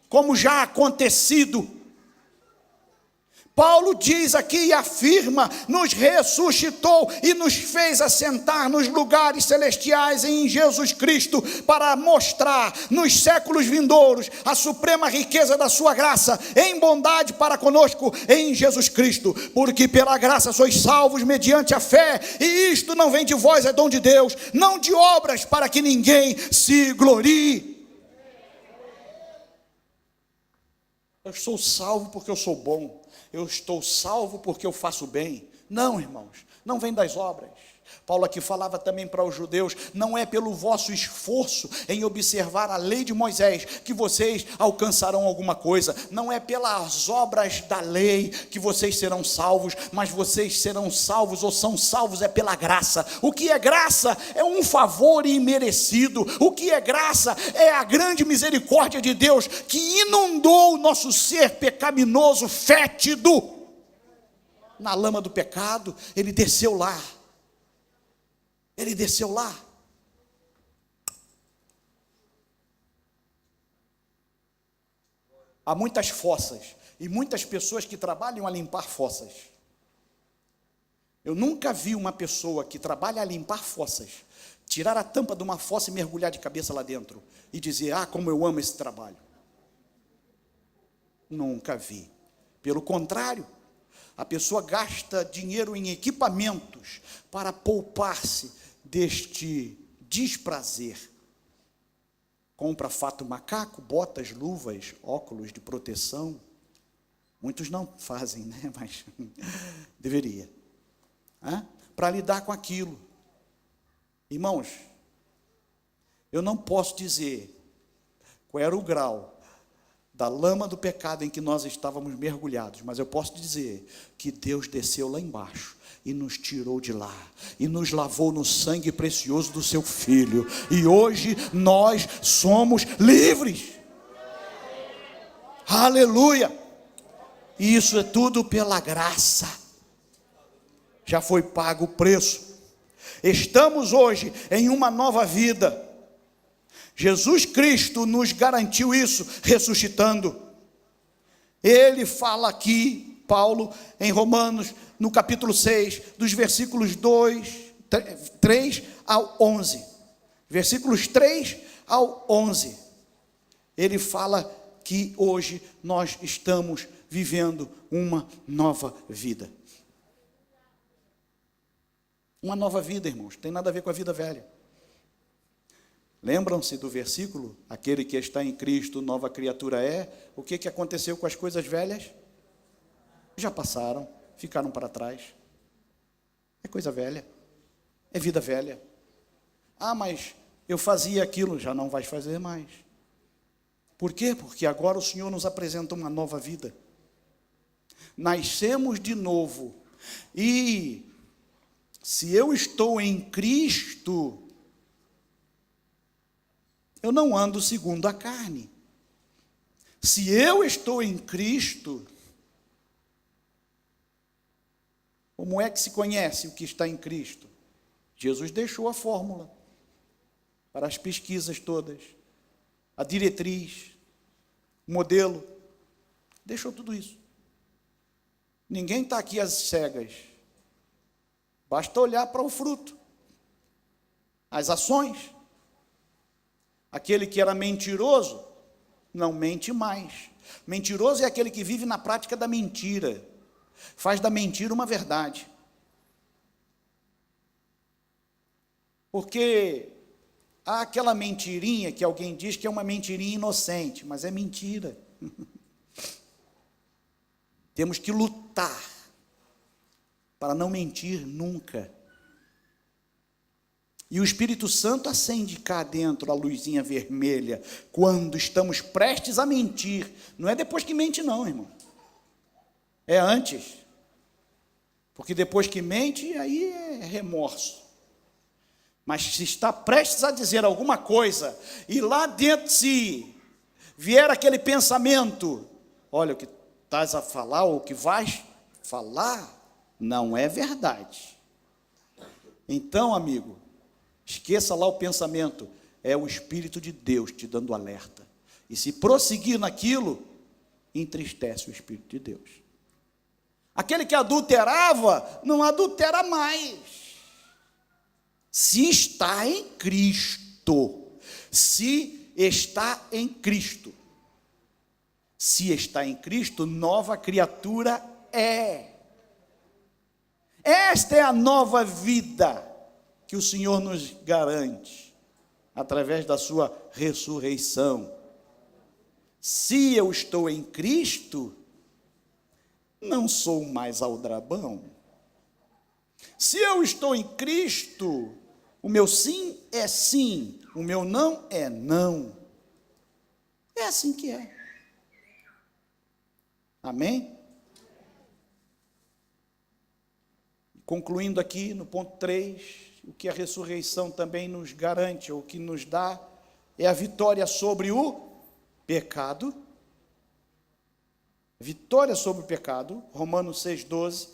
como já acontecido. Paulo diz aqui e afirma, nos ressuscitou e nos fez assentar nos lugares celestiais em Jesus Cristo, para mostrar nos séculos vindouros a suprema riqueza da sua graça, em bondade para conosco em Jesus Cristo, porque pela graça sois salvos mediante a fé, e isto não vem de vós, é dom de Deus, não de obras, para que ninguém se glorie. Eu sou salvo porque eu sou bom. Eu estou salvo porque eu faço bem. Não, irmãos, não vem das obras. Paulo aqui falava também para os judeus, não é pelo vosso esforço em observar a lei de Moisés que vocês alcançarão alguma coisa, não é pelas obras da lei que vocês serão salvos, mas vocês serão salvos, ou são salvos, é pela graça. O que é graça? É um favor imerecido. O que é graça? É a grande misericórdia de Deus, que inundou o nosso ser pecaminoso, fétido, na lama do pecado. Ele desceu lá. Ele desceu lá. Há muitas fossas e muitas pessoas que trabalham a limpar fossas. Eu nunca vi uma pessoa que trabalha a limpar fossas tirar a tampa de uma fossa e mergulhar de cabeça lá dentro e dizer: ah, como eu amo esse trabalho. Nunca vi. Pelo contrário, a pessoa gasta dinheiro em equipamentos para poupar-se deste desprazer. Compra fato macaco, botas, luvas, óculos de proteção. Muitos não fazem, né? Mas deveria. Para lidar com aquilo. Irmãos, eu não posso dizer qual era o grau da lama do pecado em que nós estávamos mergulhados, mas eu posso dizer que Deus desceu lá embaixo e nos tirou de lá, e nos lavou no sangue precioso do seu Filho, e hoje nós somos livres. Aleluia! E isso é tudo pela graça, já foi pago o preço. Estamos hoje em uma nova vida. Jesus Cristo nos garantiu isso, ressuscitando. Ele fala aqui, Paulo, em Romanos, no capítulo 6, dos versículos 3 ao 11. Versículos 3 ao 11. Ele fala que hoje nós estamos vivendo uma nova vida. Uma nova vida, irmãos, tem nada a ver com a vida velha. Lembram-se do versículo? Aquele que está em Cristo, nova criatura é. O que aconteceu com as coisas velhas? Já passaram, ficaram para trás. É coisa velha, é vida velha. Ah, mas eu fazia aquilo, já não vais fazer mais. Por quê? Porque agora o Senhor nos apresenta uma nova vida. Nascemos de novo. E se eu estou em Cristo, eu não ando segundo a carne. Se eu estou em Cristo, como é que se conhece o que está em Cristo? Jesus deixou a fórmula para as pesquisas todas, a diretriz, o modelo, deixou tudo isso. Ninguém está aqui às cegas, basta olhar para o fruto, as ações. Aquele que era mentiroso, não mente mais. Mentiroso é aquele que vive na prática da mentira, faz da mentira uma verdade. Porque há aquela mentirinha que alguém diz que é uma mentirinha inocente, mas é mentira. Temos que lutar para não mentir nunca. E o Espírito Santo acende cá dentro a luzinha vermelha quando estamos prestes a mentir. Não é depois que mente não, irmão. É antes. Porque depois que mente, aí é remorso. Mas se está prestes a dizer alguma coisa, e lá dentro se vier aquele pensamento, olha, o que estás a falar, ou o que vais falar, não é verdade. Então, amigo, esqueça lá o pensamento, é o Espírito de Deus te dando alerta. E se prosseguir naquilo, entristece o Espírito de Deus. Aquele que adulterava, não adultera mais. Se está em Cristo. Se está em Cristo. Se está em Cristo, nova criatura é. Esta é a nova vida que o Senhor nos garante, através da sua ressurreição. Se eu estou em Cristo, não sou mais aldrabão. Se eu estou em Cristo, o meu sim é sim, o meu não é não. É assim que é. Amém? Concluindo aqui no ponto 3, o que a ressurreição também nos garante, ou o que nos dá, é a vitória sobre o pecado. Vitória sobre o pecado, Romanos 6,12.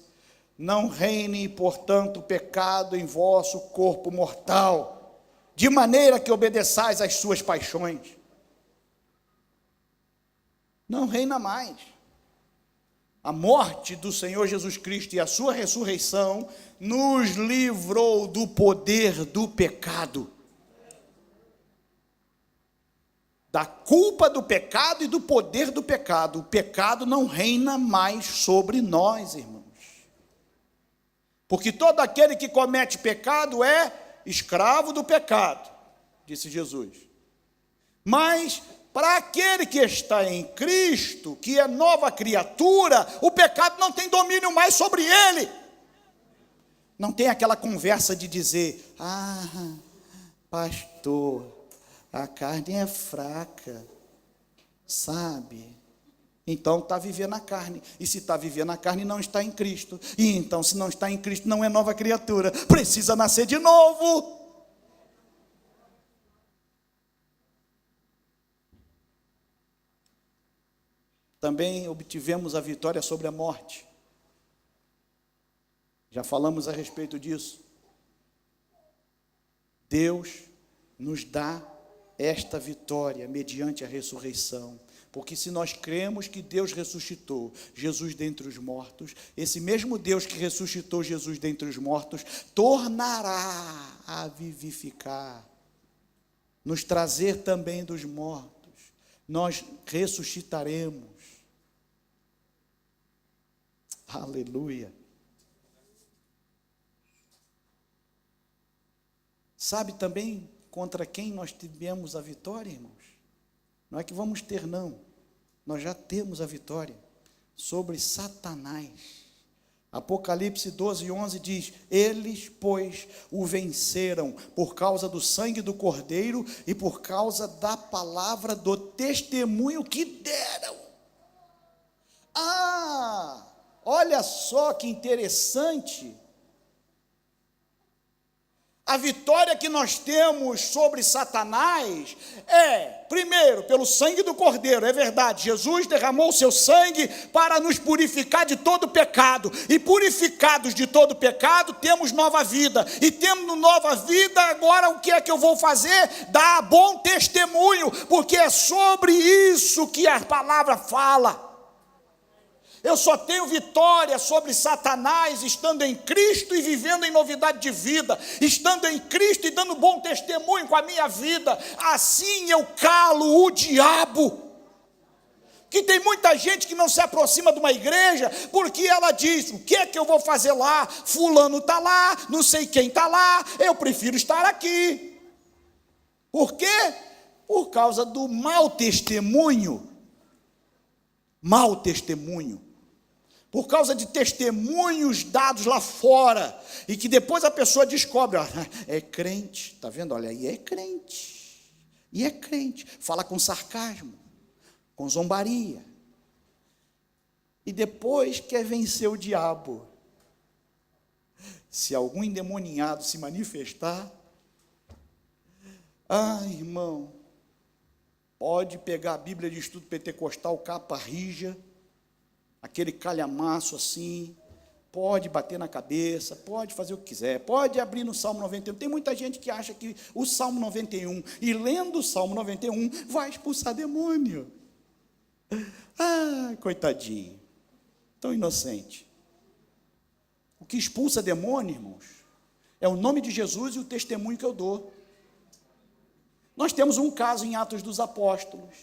Não reine, portanto, o pecado em vosso corpo mortal, de maneira que obedeçais às suas paixões. Não reina mais. A morte do Senhor Jesus Cristo e a sua ressurreição nos livrou do poder do pecado. Da culpa do pecado e do poder do pecado. O pecado não reina mais sobre nós, irmãos. Porque todo aquele que comete pecado é escravo do pecado, disse Jesus. Mas para aquele que está em Cristo, que é nova criatura, o pecado não tem domínio mais sobre ele. Não tem aquela conversa de dizer, pastor, a carne é fraca, sabe? Então está vivendo a carne. E se está vivendo a carne, não está em Cristo. E então, se não está em Cristo, não é nova criatura. Precisa nascer de novo. Também obtivemos a vitória sobre a morte. Já falamos a respeito disso. Deus nos dá esta vitória mediante a ressurreição. Porque se nós cremos que Deus ressuscitou Jesus dentre os mortos, esse mesmo Deus que ressuscitou Jesus dentre os mortos, tornará a vivificar, nos trazer também dos mortos. Nós ressuscitaremos. Aleluia. Sabe também contra quem nós tivemos a vitória, irmãos? Não é que vamos ter, não. Nós já temos a vitória sobre Satanás. Apocalipse 12:11 diz: eles, pois, o venceram por causa do sangue do Cordeiro e por causa da palavra do testemunho que deram. Olha só que interessante. A vitória que nós temos sobre Satanás é, primeiro, pelo sangue do Cordeiro. É verdade, Jesus derramou o seu sangue para nos purificar de todo pecado. E purificados de todo pecado, temos nova vida. E tendo nova vida, agora o que é que eu vou fazer? Dar bom testemunho, porque é sobre isso que a palavra fala. Eu só tenho vitória sobre Satanás estando em Cristo e vivendo em novidade de vida, estando em Cristo e dando bom testemunho com a minha vida. Assim eu calo o diabo. Que tem muita gente que não se aproxima de uma igreja porque ela diz: o que é que eu vou fazer lá? Fulano está lá, não sei quem está lá, eu prefiro estar aqui. Por quê? Por causa do mau testemunho. Mau testemunho. por causa de testemunhos dados lá fora, e que depois a pessoa descobre, ó, é crente, está vendo? Olha aí, é crente, fala com sarcasmo, com zombaria, e depois quer vencer o diabo. Se algum endemoniado se manifestar, irmão, pode pegar a Bíblia de estudo pentecostal, capa rija, aquele calhamaço assim, pode bater na cabeça, pode fazer o que quiser, pode abrir no Salmo 91. Tem muita gente que acha que o Salmo 91, e lendo o Salmo 91, vai expulsar demônio. Coitadinho, tão inocente. O que expulsa demônio, irmãos, é o nome de Jesus e o testemunho que eu dou. Nós temos um caso em Atos dos Apóstolos,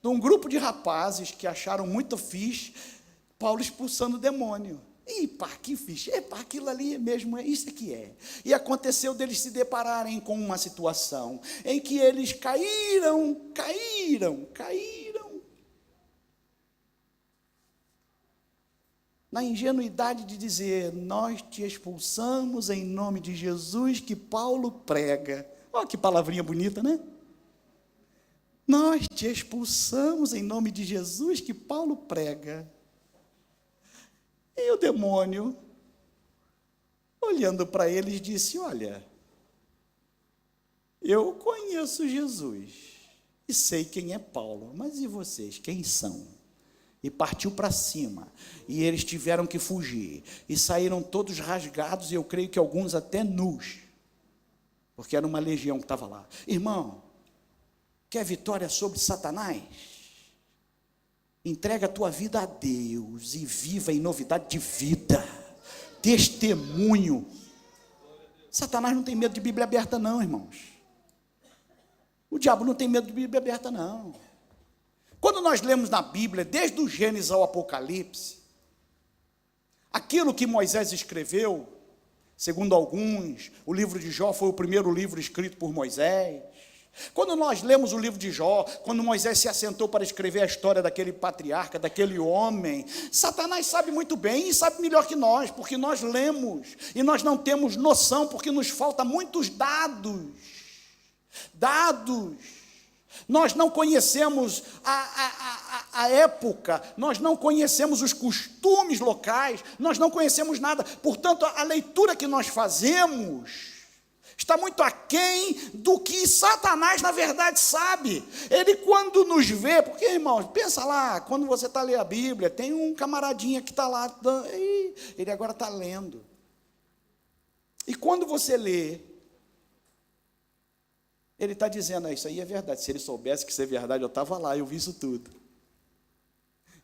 de um grupo de rapazes que acharam muito fixe Paulo expulsando o demônio. Que fixe, aquilo ali mesmo, isso aqui é. E aconteceu deles se depararem com uma situação em que eles caíram. Na ingenuidade de dizer, nós te expulsamos em nome de Jesus que Paulo prega. Olha que palavrinha bonita, né? Nós te expulsamos em nome de Jesus que Paulo prega. E o demônio, olhando para eles, disse, olha, eu conheço Jesus e sei quem é Paulo, mas e vocês, quem são? E partiu para cima, e eles tiveram que fugir, e saíram todos rasgados, e eu creio que alguns até nus, porque era uma legião que estava lá. Irmão, quer vitória sobre Satanás? Entrega a tua vida a Deus e viva em novidade de vida, testemunho. Satanás não tem medo de Bíblia aberta não, irmãos. O diabo não tem medo de Bíblia aberta não. Quando nós lemos na Bíblia, desde o Gênesis ao Apocalipse, aquilo que Moisés escreveu, segundo alguns, o livro de Jó foi o primeiro livro escrito por Moisés. Quando nós lemos o livro de Jó, quando Moisés se assentou para escrever a história daquele patriarca, daquele homem, Satanás sabe muito bem e sabe melhor que nós, porque nós lemos e nós não temos noção, porque nos falta muitos dados. Nós não conhecemos a época, nós não conhecemos os costumes locais, nós não conhecemos nada, portanto a leitura que nós fazemos está muito aquém do que Satanás na verdade sabe. Ele quando nos vê, porque irmãos, pensa lá, quando você está lendo a Bíblia, tem um camaradinha que está lá, ele agora está lendo, e quando você lê, ele está dizendo, isso aí é verdade. Se ele soubesse que isso é verdade, eu estava lá, eu vi isso tudo.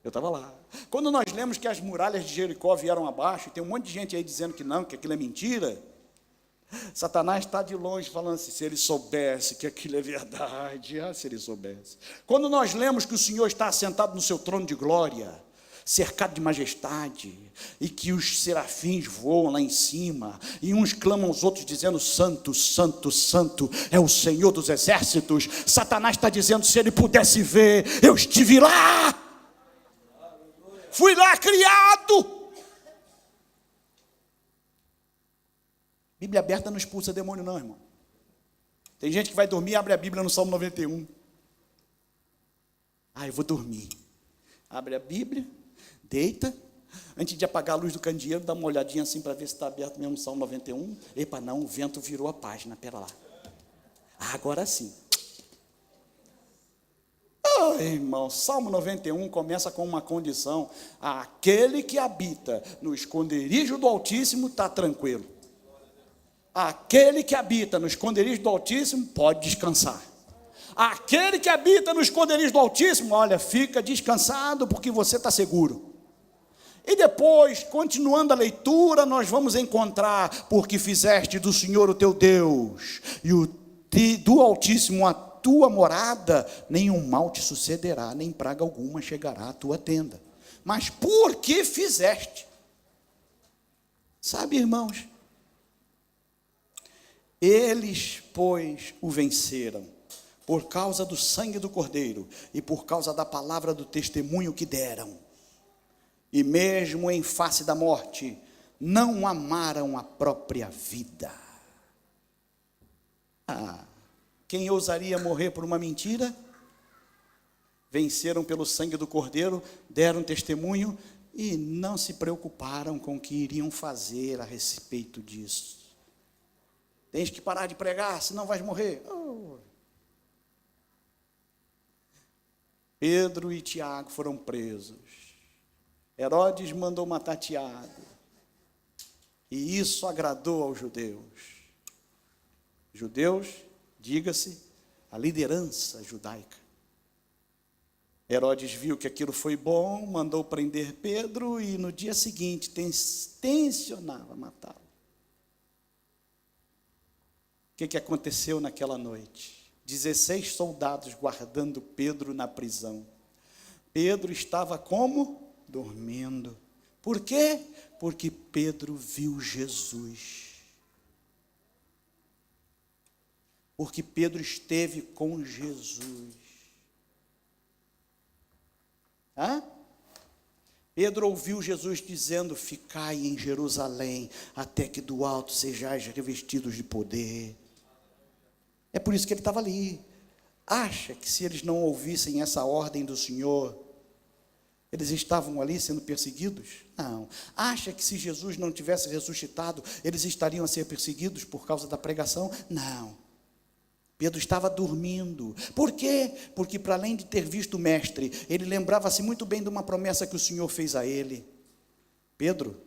Eu estava lá. Quando nós lemos que as muralhas de Jericó vieram abaixo, tem um monte de gente aí dizendo que não, que aquilo é mentira. Satanás está de longe falando assim, se ele soubesse que aquilo é verdade, se ele soubesse. Quando nós lemos que o Senhor está assentado no seu trono de glória, cercado de majestade, e que os serafins voam lá em cima, e uns clamam aos outros dizendo, santo, santo, santo, é o Senhor dos exércitos. Satanás está dizendo, se ele pudesse ver, eu estive lá, fui lá criado. Bíblia aberta não expulsa demônio não, irmão. Tem gente que vai dormir e abre a Bíblia no Salmo 91. Eu vou dormir. Abre a Bíblia, deita, antes de apagar a luz do candeeiro, dá uma olhadinha assim para ver se está aberto mesmo o Salmo 91. Epa, não, o vento virou a página, pera lá. Agora sim. Irmão, Salmo 91 começa com uma condição, aquele que habita no esconderijo do Altíssimo está tranquilo. Aquele que habita no esconderijo do Altíssimo pode descansar. Aquele que habita no esconderijo do Altíssimo, olha, fica descansado porque você está seguro. E depois, continuando a leitura, nós vamos encontrar, porque fizeste do Senhor o teu Deus, e do Altíssimo a tua morada, nenhum mal te sucederá, nem praga alguma chegará à tua tenda. Mas por que fizeste? Sabe, irmãos, eles, pois, o venceram, por causa do sangue do Cordeiro, e por causa da palavra do testemunho que deram. e mesmo em face da morte, não amaram a própria vida. Quem ousaria morrer por uma mentira? Venceram pelo sangue do Cordeiro, deram testemunho e não se preocuparam com o que iriam fazer a respeito disso. Tens que parar de pregar, senão vais morrer. Pedro e Tiago foram presos. Herodes mandou matar Tiago. E isso agradou aos judeus. Judeus, diga-se, a liderança judaica. Herodes viu que aquilo foi bom, mandou prender Pedro e no dia seguinte tensionava matá-lo. O que aconteceu naquela noite? 16 soldados guardando Pedro na prisão. Pedro estava como? Dormindo. Por quê? Porque Pedro viu Jesus. Porque Pedro esteve com Jesus. Pedro ouviu Jesus dizendo: ficai em Jerusalém, até que do alto sejais revestidos de poder. É por isso que ele estava ali. Acha que se eles não ouvissem essa ordem do Senhor, eles estavam ali sendo perseguidos? Não. Acha que se Jesus não tivesse ressuscitado, eles estariam a ser perseguidos por causa da pregação? Não. Pedro estava dormindo. Por quê? Porque para além de ter visto o mestre, ele lembrava-se muito bem de uma promessa que o Senhor fez a ele. Pedro,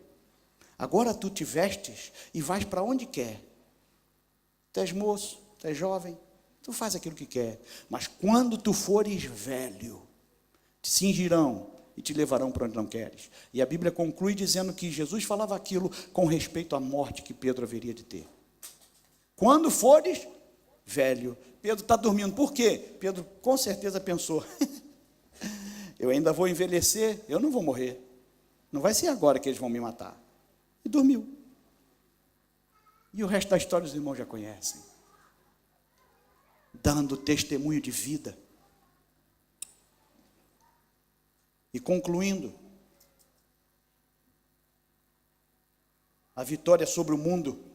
agora tu te vestes e vais para onde quer. Tu és moço, tu és jovem, tu faz aquilo que quer. Mas quando tu fores velho, te cingirão e te levarão para onde não queres. E a Bíblia conclui dizendo que Jesus falava aquilo com respeito à morte que Pedro haveria de ter. Quando fores velho. Pedro está dormindo. Por quê? Pedro com certeza pensou: eu ainda vou envelhecer, eu não vou morrer. Não vai ser agora que eles vão me matar. E dormiu. E o resto da história os irmãos já conhecem. Dando testemunho de vida. E concluindo, a vitória sobre o mundo.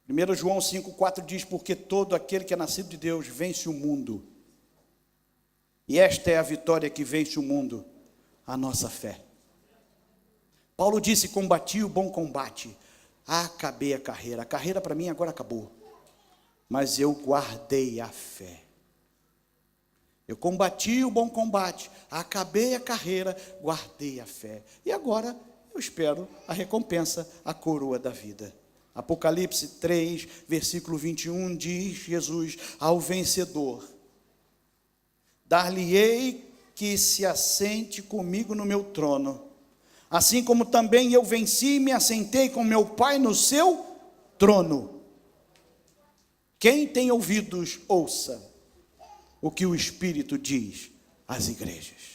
1 João 5,4 diz: porque todo aquele que é nascido de Deus vence o mundo. E esta é a vitória que vence o mundo, a nossa fé. Paulo disse: combati o bom combate, acabei a carreira. A carreira para mim agora acabou, mas eu guardei a fé. Eu combati o bom combate, acabei a carreira, guardei a fé. E agora eu espero a recompensa, a coroa da vida. Apocalipse 3, versículo 21, diz Jesus ao vencedor: dar-lhe-ei que se assente comigo no meu trono, assim como também eu venci e me assentei com meu Pai no seu trono. Quem tem ouvidos, ouça o que o Espírito diz às igrejas.